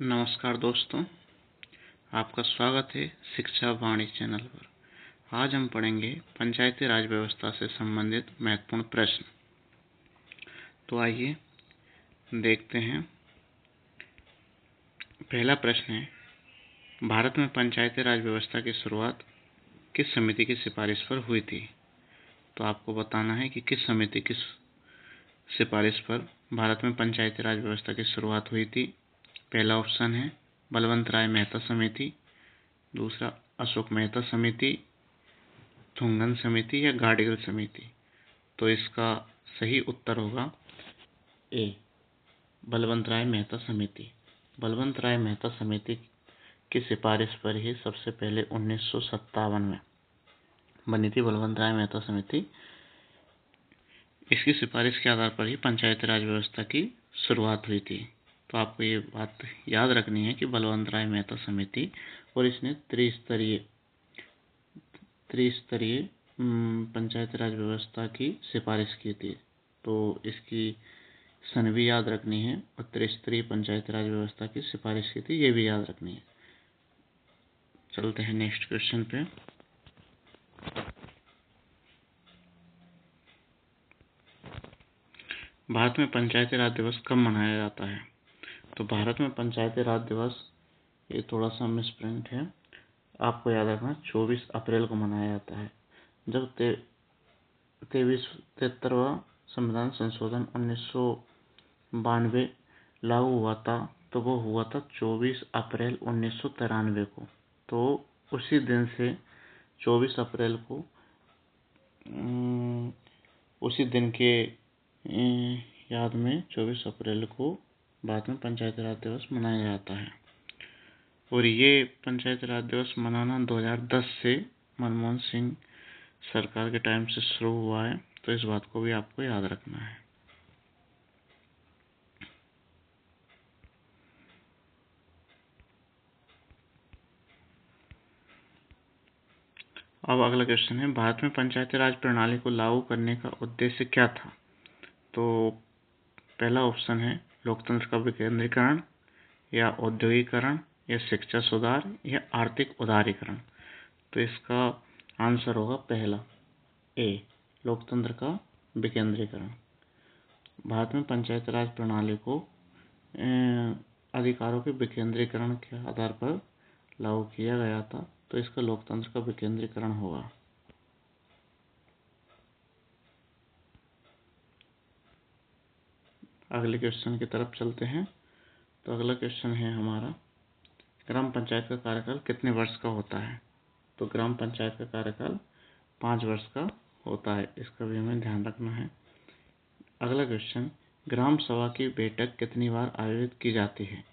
नमस्कार दोस्तों, आपका स्वागत है शिक्षा वाणी चैनल पर। आज हम पढ़ेंगे पंचायती राज व्यवस्था से संबंधित महत्वपूर्ण प्रश्न। तो आइए देखते हैं। पहला प्रश्न है, भारत में पंचायती राज व्यवस्था की शुरुआत किस समिति की सिफारिश पर हुई थी? तो आपको बताना है कि किस समिति की सिफारिश पर भारत में पंचायती राज व्यवस्था की शुरुआत हुई थी। पहला ऑप्शन है बलवंत राय मेहता समिति, दूसरा अशोक मेहता समिति, थुंगन समिति या गाडगिल समिति। तो इसका सही उत्तर होगा ए, बलवंत राय मेहता समिति। बलवंत राय मेहता समिति की सिफारिश पर ही सबसे पहले 1957 में बनी थी बलवंत राय मेहता समिति। इसकी सिफारिश के आधार पर ही पंचायती राज व्यवस्था की शुरुआत हुई थी। तो आपको ये बात याद रखनी है कि बलवंत राय मेहता समिति, और इसने त्रिस्तरीय पंचायती राज व्यवस्था की सिफारिश की थी। तो इसकी सन भी याद रखनी है और त्रिस्तरीय पंचायती राज व्यवस्था की सिफारिश की थी, ये भी याद रखनी है। चलते हैं नेक्स्ट क्वेश्चन पे। भारत में पंचायती राज दिवस कब मनाया जाता है? तो भारत में पंचायती राज दिवस, ये थोड़ा सा मिसप्रिंट है, आपको याद रखना 24 अप्रैल को मनाया जाता है। जब 73वां संविधान संशोधन 1992 लागू हुआ था, तो वो हुआ था 24 अप्रैल 1993 को। तो उसी दिन से 24 अप्रैल को उसी दिन के याद में 24 अप्रैल को भारत में पंचायती राज दिवस मनाया जाता है। और ये पंचायती राज दिवस मनाना 2010 से मनमोहन सिंह सरकार के टाइम से शुरू हुआ है। तो इस बात को भी आपको याद रखना है। अब अगला क्वेश्चन है, भारत में पंचायती राज प्रणाली को लागू करने का उद्देश्य क्या था? तो पहला ऑप्शन है लोकतंत्र का विकेंद्रीकरण, या औद्योगिकरण, या शिक्षा सुधार, या आर्थिक उदारीकरण। तो इसका आंसर होगा पहला ए, लोकतंत्र का विकेंद्रीकरण। भारत में पंचायती राज प्रणाली को अधिकारों के विकेंद्रीकरण के आधार पर लागू किया गया था। तो इसका लोकतंत्र का विकेंद्रीकरण होगा। अगले क्वेश्चन की तरफ चलते हैं। तो अगला क्वेश्चन है हमारा, ग्राम पंचायत का कार्यकाल कितने वर्ष का होता है? तो ग्राम पंचायत का कार्यकाल 5 वर्ष का होता है। इसका भी हमें ध्यान रखना है। अगला क्वेश्चन, ग्राम सभा की बैठक कितनी बार आयोजित की जाती है?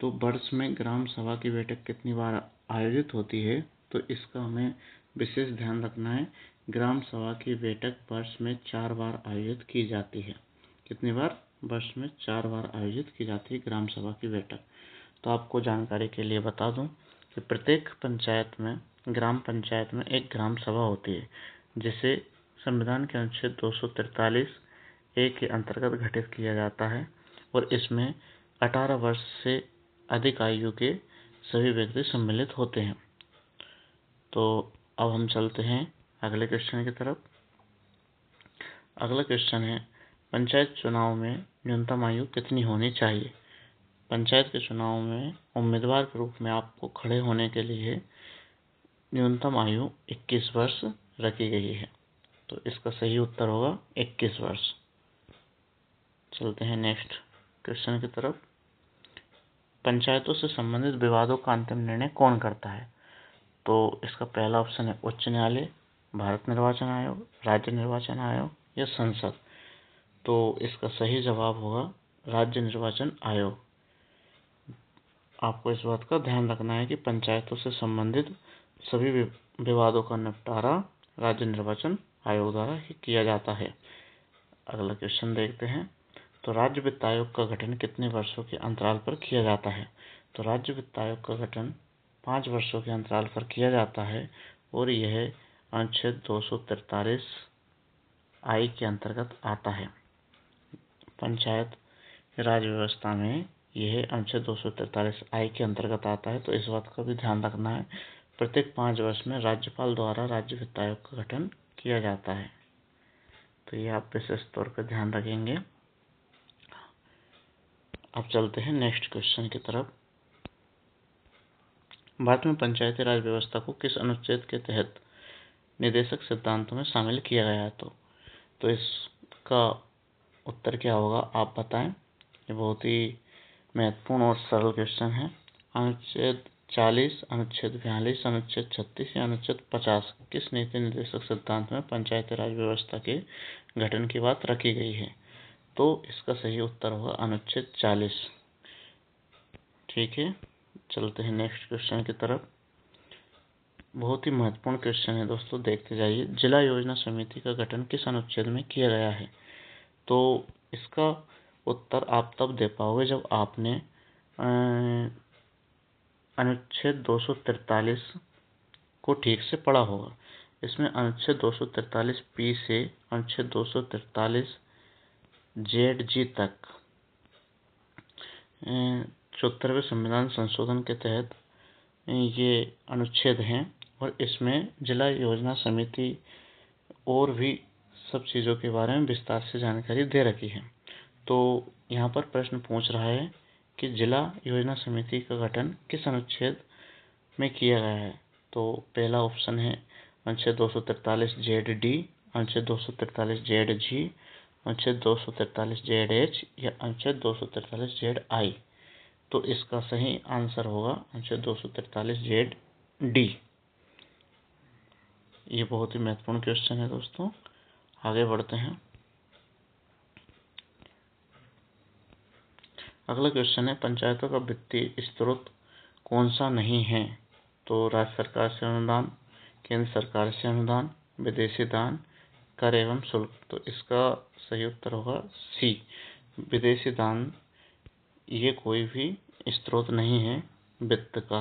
तो वर्ष में ग्राम सभा की बैठक कितनी बार आयोजित होती है? तो इसका हमें विशेष ध्यान रखना है। ग्राम सभा की बैठक वर्ष में 4 बार आयोजित की जाती है। कितनी बार? वर्ष में 4 बार आयोजित की जाती है ग्राम सभा की बैठक। तो आपको जानकारी के लिए बता दूं कि प्रत्येक पंचायत में, ग्राम पंचायत में एक ग्राम सभा होती है, जिसे संविधान के अनुच्छेद 243 ए के अंतर्गत गठित किया जाता है। और इसमें 18 वर्ष से अधिक आयु के सभी व्यक्ति सम्मिलित होते हैं। तो अब हम चलते हैं अगले क्वेश्चन की तरफ। अगला क्वेश्चन है, पंचायत चुनाव में न्यूनतम आयु कितनी होनी चाहिए? पंचायत के चुनाव में उम्मीदवार के रूप में आपको खड़े होने के लिए न्यूनतम आयु 21 वर्ष रखी गई है। तो इसका सही उत्तर होगा 21 वर्ष। चलते हैं नेक्स्ट क्वेश्चन की तरफ। पंचायतों से संबंधित विवादों का अंतिम निर्णय कौन करता है? तो इसका पहला ऑप्शन है उच्च न्यायालय, भारत निर्वाचन आयोग, राज्य निर्वाचन आयोग, या संसद। तो इसका सही जवाब होगा राज्य निर्वाचन आयोग। आपको इस बात का ध्यान रखना है कि पंचायतों से संबंधित सभी विवादों का निपटारा राज्य निर्वाचन आयोग द्वारा ही किया जाता है। अगला क्वेश्चन देखते हैं। तो राज्य वित्त आयोग का गठन कितने वर्षों के अंतराल पर किया जाता है? तो राज्य वित्त आयोग का गठन 5 वर्षों के अंतराल पर किया जाता है, और यह अनुच्छेद 243 आई के अंतर्गत आता है। पंचायत राज व्यवस्था में यह अनुच्छेद 243 आई के अंतर्गत आता है। तो इस बात का भी ध्यान रखना है, प्रत्येक 5 वर्ष में राज्यपाल द्वारा राज्य वित्त आयोग का गठन किया जाता है। तो ये आप विशेष तौर पर ध्यान रखेंगे। अब चलते हैं नेक्स्ट क्वेश्चन की तरफ। भारत में पंचायती राज व्यवस्था को किस अनुच्छेद के तहत निदेशक सिद्धांतों में शामिल किया गया है? तो इसका उत्तर क्या होगा, आप बताएं। ये बहुत ही महत्वपूर्ण और सरल क्वेश्चन है। अनुच्छेद 40, अनुच्छेद 42, अनुच्छेद 36 या अनुच्छेद 50 किस नीति निर्देशक सिद्धांत में पंचायती राज व्यवस्था के गठन की बात रखी गई है? तो इसका सही उत्तर होगा अनुच्छेद 40। ठीक है, चलते हैं नेक्स्ट क्वेश्चन की तरफ। बहुत ही महत्वपूर्ण क्वेश्चन है दोस्तों, देखते जाइए। जिला योजना समिति का गठन किस अनुच्छेद में किया गया है? तो इसका उत्तर आप तब दे पाओगे जब आपने अनुच्छेद 243 को ठीक से पढ़ा होगा। इसमें अनुच्छेद 243 पी से अनुच्छेद 243 जेड जी तक 74वें संविधान संशोधन के तहत ये अनुच्छेद हैं, और इसमें जिला योजना समिति और भी सब चीज़ों के बारे में विस्तार से जानकारी दे रखी है। तो यहाँ पर प्रश्न पूछ रहा है कि जिला योजना समिति का गठन किस अनुच्छेद में किया गया है? तो पहला ऑप्शन है अनुच्छेद 243 जेड डी, अनुच्छेद 243 जेड जी, अनुच्छेद 243 जेड एच या अनुच्छेद 243 जेड आई। तो इसका सही आंसर होगा अनुच्छेद 243 जेड डी। ये बहुत ही महत्वपूर्ण क्वेश्चन है दोस्तों। आगे बढ़ते हैं। अगला क्वेश्चन है, पंचायतों का वित्तीय स्रोत कौन सा नहीं है? तो राज्य सरकार से अनुदान, केंद्र सरकार से अनुदान, विदेशी दान, कर एवं शुल्क। तो इसका सही उत्तर होगा सी, विदेशी दान। ये कोई भी स्रोत नहीं है वित्त का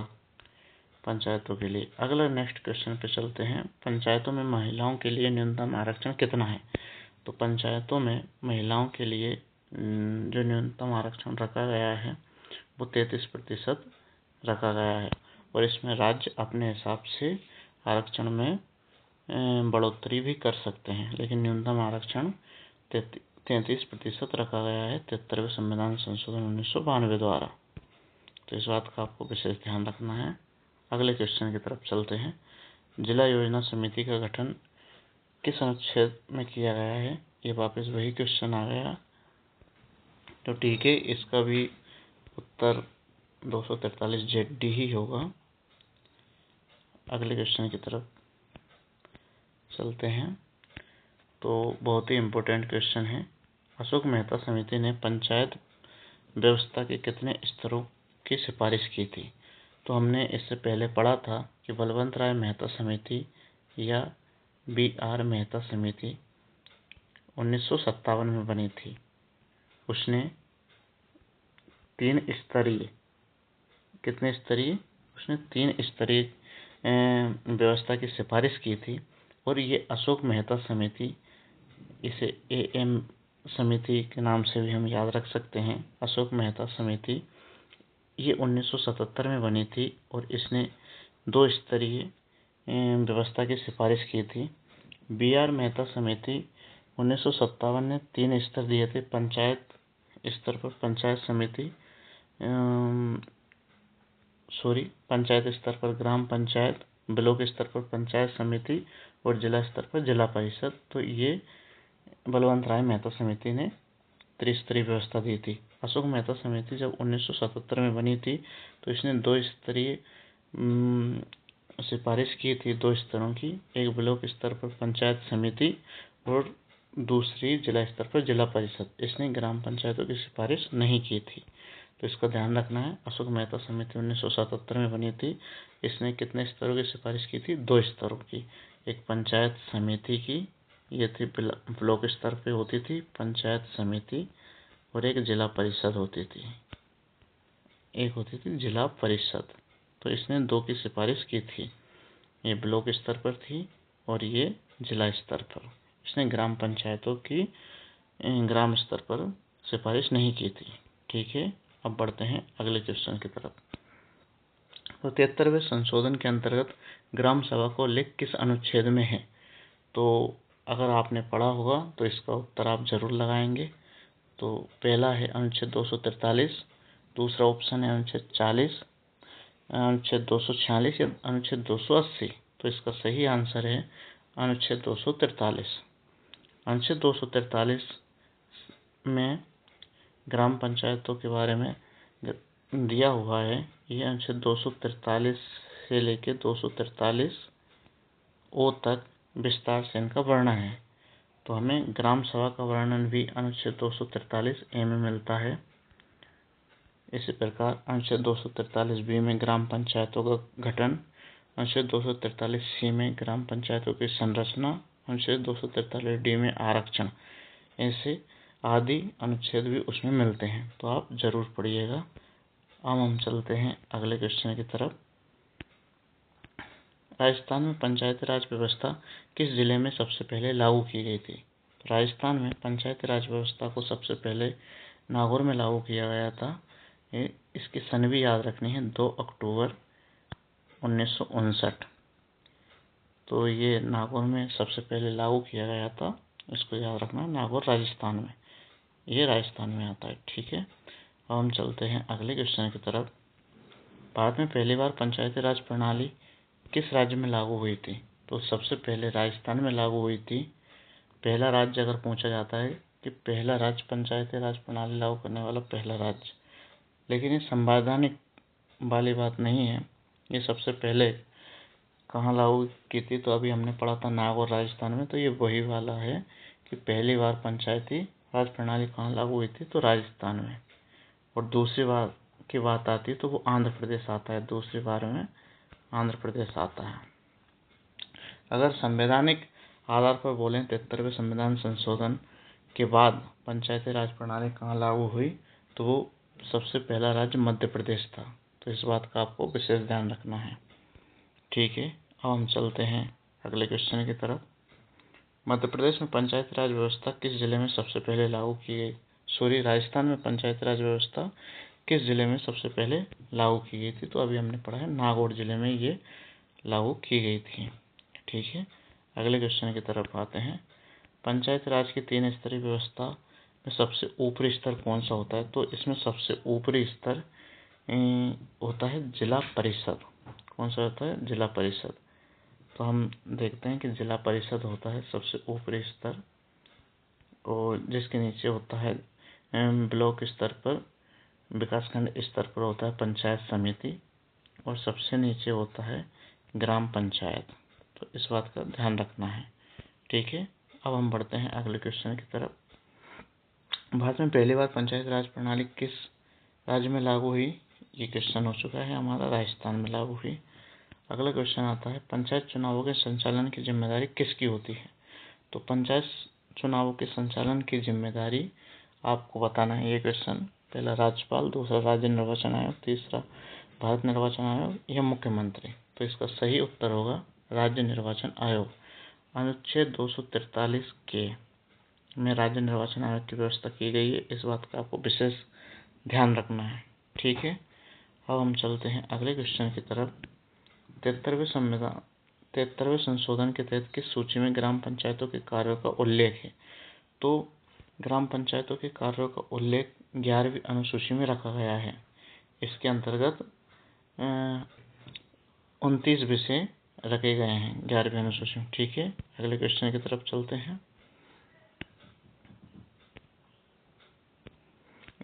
पंचायतों के लिए। अगला नेक्स्ट क्वेश्चन पे चलते हैं। पंचायतों में महिलाओं के लिए न्यूनतम आरक्षण कितना है? तो पंचायतों में महिलाओं के लिए जो न्यूनतम आरक्षण रखा गया है वो 33% रखा गया है, और इसमें राज्य अपने हिसाब से आरक्षण में बढ़ोतरी भी कर सकते हैं, लेकिन न्यूनतम आरक्षण 33% रखा गया है 73वें संविधान संशोधन 1992 द्वारा। तो इस बात का आपको विशेष ध्यान रखना है। अगले क्वेश्चन की तरफ चलते हैं। जिला योजना समिति का गठन किस अनुच्छेद में किया गया है? ये वापस वही क्वेश्चन आ गया। तो ठीक है, इसका भी उत्तर 243 जेड डी ही होगा। अगले क्वेश्चन की तरफ चलते हैं। तो बहुत ही इम्पोर्टेंट क्वेश्चन है। अशोक मेहता समिति ने पंचायत व्यवस्था के कितने स्तरों की सिफारिश की थी? तो हमने इससे पहले पढ़ा था कि बलवंत राय मेहता समिति या BR मेहता समिति 1957 में बनी थी। उसने 3 स्तरीय, कितने स्तरीय? उसने 3 स्तरीय व्यवस्था की सिफारिश की थी, और ये अशोक मेहता समिति, इसे AM समिति के नाम से भी हम याद रख सकते हैं। अशोक मेहता समिति ये 1977 में बनी थी, और इसने 2 स्तरीय व्यवस्था की सिफारिश की थी। BR मेहता समिति 1957 ने 3 स्तर दिए थे। पंचायत स्तर पर पंचायत समिति, पंचायत स्तर पर ग्राम पंचायत, ब्लॉक स्तर पर पंचायत समिति और जिला स्तर पर जिला परिषद। तो ये बलवंत राय मेहता समिति ने त्रिस्तरीय व्यवस्था दी थी। अशोक मेहता समिति जब 1977 में बनी थी तो इसने 2 स्तरीय सिफारिश की थी, 2 स्तरों की, एक ब्लॉक स्तर पर पंचायत समिति और दूसरी जिला स्तर पर जिला परिषद। इसने ग्राम पंचायतों की सिफारिश नहीं की थी, तो इसका ध्यान रखना है। अशोक मेहता समिति 1977 में बनी थी। इसने कितने स्तरों की सिफारिश की थी? 2 स्तरों की, एक पंचायत समिति की, ये थी ब्लॉक स्तर पे होती थी पंचायत समिति, और एक जिला परिषद होती थी, एक होती थी जिला परिषद। तो इसने 2 की सिफारिश की थी, ये ब्लॉक स्तर पर थी और ये जिला स्तर पर। इसने ग्राम पंचायतों की ग्राम स्तर पर सिफारिश नहीं की थी। ठीक है, अब बढ़ते हैं अगले क्वेश्चन की तरफ। तो 73वें संशोधन के अंतर्गत ग्राम सभा को उल्लेख किस अनुच्छेद में है? तो अगर आपने पढ़ा होगा तो इसका उत्तर आप जरूर लगाएंगे। तो पहला है अनुच्छेद 243, दूसरा ऑप्शन है अनुच्छेद 40, अनुच्छेद 246 या अनुच्छेद 280। तो इसका सही आंसर है अनुच्छेद 243। अनुच्छेद 243 में ग्राम पंचायतों के बारे में दिया हुआ है। ये अनुच्छेद 243 से लेकर 243 ओ तक विस्तार से इनका वर्णन है। तो हमें ग्राम सभा का वर्णन भी अनुच्छेद 243 ए में मिलता है। इसी प्रकार अनुच्छेद 243 बी में ग्राम पंचायतों का गठन, अनुच्छेद 243 सी में ग्राम पंचायतों की संरचना, अनुच्छेद 243 डी में आरक्षण, ऐसे आदि अनुच्छेद भी उसमें मिलते हैं। तो आप जरूर पढ़िएगा। अब हम चलते हैं अगले क्वेश्चन की तरफ। राजस्थान में पंचायती राज व्यवस्था किस जिले में सबसे पहले लागू की गई थी? राजस्थान में पंचायती राज व्यवस्था को सबसे पहले नागौर में लागू किया गया था। इसकी सन भी याद रखनी है, 2 अक्टूबर 1959। तो ये नागौर में सबसे पहले लागू किया गया था, इसको याद रखना है। नागौर राजस्थान में, ये राजस्थान में आता है। ठीक है। अब हम चलते हैं अगले क्वेश्चन की तरफ। भारत में पहली बार पंचायती राज प्रणाली किस राज्य में लागू हुई थी? तो सबसे पहले राजस्थान में लागू हुई थी। पहला राज्य अगर पूछा जाता है कि पहला राज्य पंचायती राज प्रणाली लागू करने वाला पहला राज्य, लेकिन ये संवैधानिक वाली बात नहीं है। ये सबसे पहले कहाँ लागू की थी? तो अभी हमने पढ़ा था नागौर राजस्थान में। तो ये वही वाला है कि पहली बार पंचायती राज प्रणाली कहाँ लागू हुई थी? तो राजस्थान में। और दूसरी बार की बात आती है तो वो आंध्र प्रदेश आता है। दूसरी बार में आंध्र प्रदेश आता है। अगर संवैधानिक आधार पर बोलें 73वें संविधान संशोधन के बाद पंचायती राज प्रणाली कहाँ लागू हुई? तो वो सबसे पहला राज्य मध्य प्रदेश था। तो इस बात का आपको विशेष ध्यान रखना है। ठीक है। अब हम चलते हैं अगले क्वेश्चन की तरफ। मध्य प्रदेश में पंचायती राज व्यवस्था किस जिले में सबसे पहले लागू की गई? राजस्थान में पंचायती राज व्यवस्था किस जिले में सबसे पहले लागू की गई थी? तो अभी हमने पढ़ा है नागौर जिले में ये लागू की गई थी। ठीक है। अगले क्वेश्चन की तरफ आते हैं। पंचायती राज की 3 स्तरीय व्यवस्था में सबसे ऊपरी स्तर कौन सा होता है? तो इसमें सबसे ऊपरी स्तर होता है जिला परिषद। कौन सा होता है? जिला परिषद। तो हम देखते हैं कि जिला परिषद होता है सबसे ऊपरी स्तर, और जिसके नीचे होता है ब्लॉक स्तर पर, विकासखंड स्तर पर होता है पंचायत समिति, और सबसे नीचे होता है ग्राम पंचायत। तो इस बात का ध्यान रखना है। ठीक है। अब हम बढ़ते हैं अगले क्वेश्चन की तरफ। भारत में पहली बार पंचायत राज प्रणाली किस राज्य में लागू हुई? ये क्वेश्चन हो चुका है हमारा, राजस्थान में लागू हुई। अगला क्वेश्चन आता है पंचायत चुनावों के संचालन की जिम्मेदारी किसकी होती है? तो पंचायत चुनावों के संचालन की जिम्मेदारी आपको बताना है। ये क्वेश्चन पहला राज्यपाल, दूसरा राज्य निर्वाचन आयोग, तीसरा भारत निर्वाचन आयोग या मुख्यमंत्री। तो इसका सही उत्तर होगा राज्य निर्वाचन आयोग। अनुच्छेद 243 के में राज्य निर्वाचन आयोग की व्यवस्था की गई है। इस बात का आपको विशेष ध्यान रखना है। ठीक है। अब हम चलते हैं अगले क्वेश्चन की तरफ। 73वें संशोधन के तहत किस सूची में ग्राम पंचायतों के कार्यों का उल्लेख है? तो ग्राम पंचायतों के कार्यों का उल्लेख 11वीं अनुसूची में रखा गया है। इसके अंतर्गत 29 विषय रखे गए हैं 11वीं अनुसूची में। ठीक है। अगले क्वेश्चन की तरफ चलते हैं।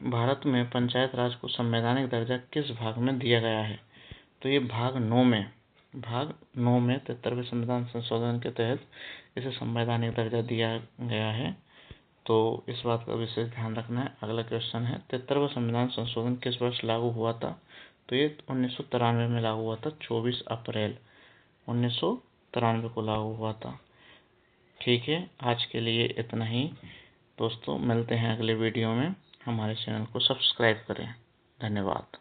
भारत में पंचायत राज को संवैधानिक दर्जा किस भाग में दिया गया है? तो ये भाग 9 में 73वें संविधान संशोधन के तहत इसे संवैधानिक दर्जा दिया गया है। तो इस बात का विशेष ध्यान रखना है। अगला क्वेश्चन है 73वां संविधान संशोधन किस वर्ष लागू हुआ था? तो ये 1993 में लागू हुआ था। 24 अप्रैल 1993 को लागू हुआ था। ठीक है। आज के लिए इतना ही दोस्तों, मिलते हैं अगले वीडियो में। हमारे चैनल को सब्सक्राइब करें। धन्यवाद।